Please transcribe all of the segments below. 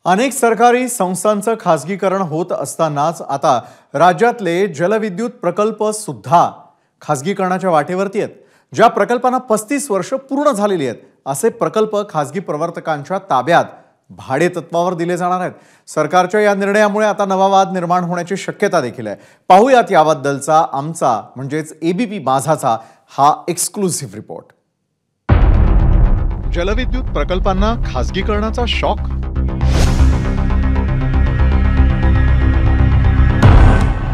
अनेक सरकारी संस्थांचं खासगीकरण होत असतानाच आता राज्यातले जलविद्युत प्रकल्प सुद्धा खासगीकरणाच्या वाटेवरती आहेत। ज्या प्रकल्पांना 35 वर्ष पूर्ण झालेली आहेत असे प्रकल्प खासगी प्रवर्तकांच्या ताब्यात भाडे तत्वावर दिले जाणार आहेत। सरकारच्या या निर्णयामुळे आता नवा वाद निर्माण होण्याची शक्यता देखील आहे। पाहूयात याबद्दलचा आमचा म्हणजेच एबीपी माझाचा हा एक्सक्लुसिव्ह रिपोर्ट। जलविद्युत प्रकल्पांना खासगीकरणाचा शॉक।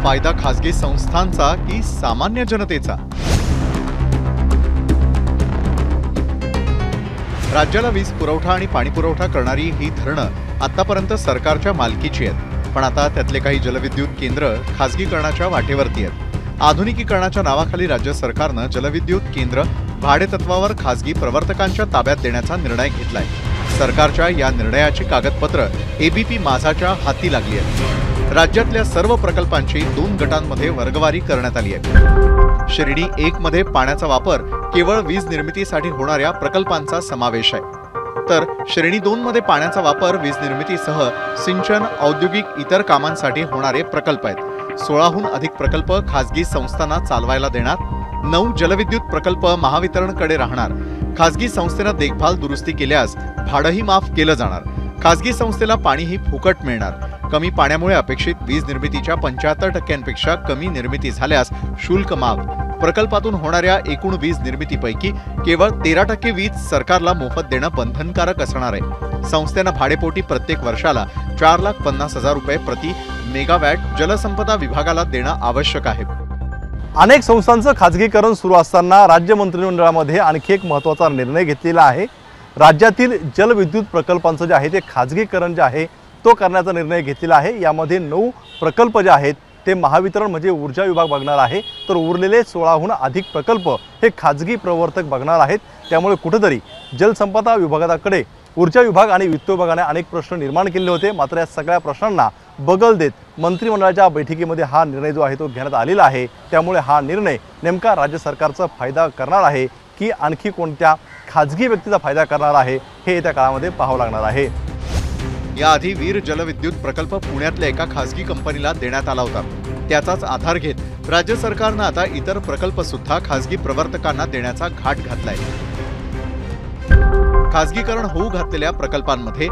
फायदा खासगी संस्थांचा की सामान्य जनतेचा? राज्याला वीज पुरवठा आणि पाणी पुरवठा करणारी ही धरणं आतापर्यंत सरकारच्या मालकीची आहेत, पण आता त्यातले काही जलविद्युत केंद्र खासगीकरणाच्या वाटेवरती आहेत। आधुनिकीकरणाच्या नावाखाली राज्य सरकारनं जलविद्युत केंद्र भाडेतत्वावर खासगी प्रवर्तकांच्या ताब्यात देण्याचा निर्णय घेतलाय। सरकारच्या या निर्णयाची कागदपत्र एबीपी माझाच्या हाती लागली आहेत। राज्यातल्या सर्व प्रकल्पांची 2 गटांमध्ये वर्गवारी करण्यात आली आहे। श्रेणी 1 मध्ये पाण्याचा वापर केवळ वीज निर्मितीसाठी होणाऱ्या प्रकल्पांचा समावेश आहे, तर श्रेणी 2 मध्ये पाण्याचा वापर वीज निर्मितीसह सिंचन, औद्योगिक इतर कामांसाठी होणारे प्रकल्प आहेत। 16हून अधिक प्रकल्प खासगी संस्थांना चालवायला देणार। 9 जलविद्युत प्रकल्प महावितरणकडे राहणार। खासगी संस्थेनं देखभाल दुरुस्ती केल्यास भाडंही माफ केलं जाणार। खासगी संस्थेला पाणीही फुकट मिळणार। कमी पाण्यामुळे अपेक्षित वीज निर्मितीच्या 75% कमी निर्मिती झाल्यास शुल्क माफ। प्रकल्पातून होणाऱ्या एकूण वीज निर्मितीपैकी केवळ 13% वीज सरकारला मोफत देणं बंधनकारक असणार आहे। संस्थेनं भाडेपोटी प्रत्येक वर्षाला 4,50,000 रुपये प्रति मेगावॅट जलसंपदा विभागाला देणं आवश्यक आहे। अनेक संस्थांचं खासगीकरण सुरू असताना राज्य मंत्रिमंडळामध्ये आणखी एक महत्त्वाचा निर्णय घेतलेला आहे। राज्यातील जलविद्युत प्रकल्पांचं जे आहे ते खासगीकरण जे आहे तो करण्याचा निर्णय घेतलेला आहे। यामध्ये 9 प्रकल्प जे आहेत ते महावितरण म्हणजे ऊर्जा विभाग बघणार आहे, तर उरलेले 16हून अधिक प्रकल्प हे खाजगी प्रवर्तक बघणार आहेत। त्यामुळे कुठेतरी जलसंपदा विभागाकडे ऊर्जा विभाग आणि वित्त विभागाने अनेक प्रश्न निर्माण केले होते, मात्र या सगळ्या प्रश्नांना बगल देत मंत्रिमंडळाच्या बैठकीमध्ये हा निर्णय जो आहे तो घेण्यात आलेला आहे। त्यामुळे हा निर्णय नेमका राज्य सरकारचा फायदा करणार आहे की आणखी कोणत्या खाजगी व्यक्तीचा फायदा करणार आहे हे येत्या काळामध्ये पाहावं लागणार आहे। याआधी वीर जलविद्युत प्रकल्प पुण्यातल्या एका खासगी कंपनीला देण्यात आला होता। त्याचाच आधार घेत राज्य सरकारनं आता इतर प्रकल्प सुद्धा खासगी प्रवर्तकांना देण्याचा घाट घातलाय। खासगीकरण होऊ घातलेल्या प्रकल्पांमध्ये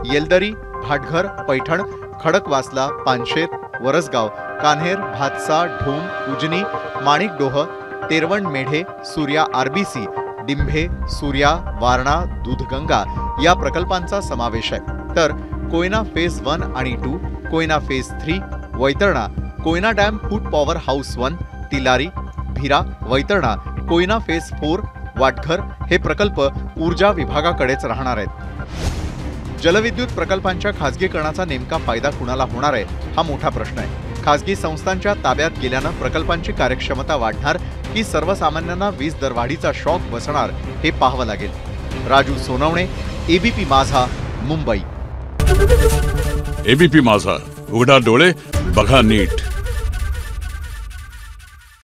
येलदरी, भाटघर, पैठण, खडकवासला, पानशेत, वरसगाव, कान्हेर, भातसा, ढोम, उजनी, माणिकडोह, तेरवण मेढे, सूर्या आरबीसी, डिंभे, सूर्या, वारणा, दूधगंगा या प्रकल्पांचा समावेश आहे। तर कोयना फेज 1 आणि 2, Koyna phase 3, Vaitarna, Koyna dam foot power house 1, Tillari, Bhira, Vaitarna, Koyna phase 4, Vatghar हे प्रकल्प ऊर्जा विभागाकडेच राहणार आहेत। जलविद्युत प्रकल्पांच्या खासगीकरणाचा नेमका फायदा कुणाला होणार आहे हा मोठा प्रश्न आहे। खासगी संस्थांच्या ताब्यात गेल्यानं प्रकल्पांची कार्यक्षमता वाढणार की सर्वसामान्यांना वीज दरवाढीचा शॉक बसणार हे पाहावं लागेल। राजू सोनवणे, एबीपी माझा, मुंबई। एबीपी माझा, उघडा डोळे बघा नीट।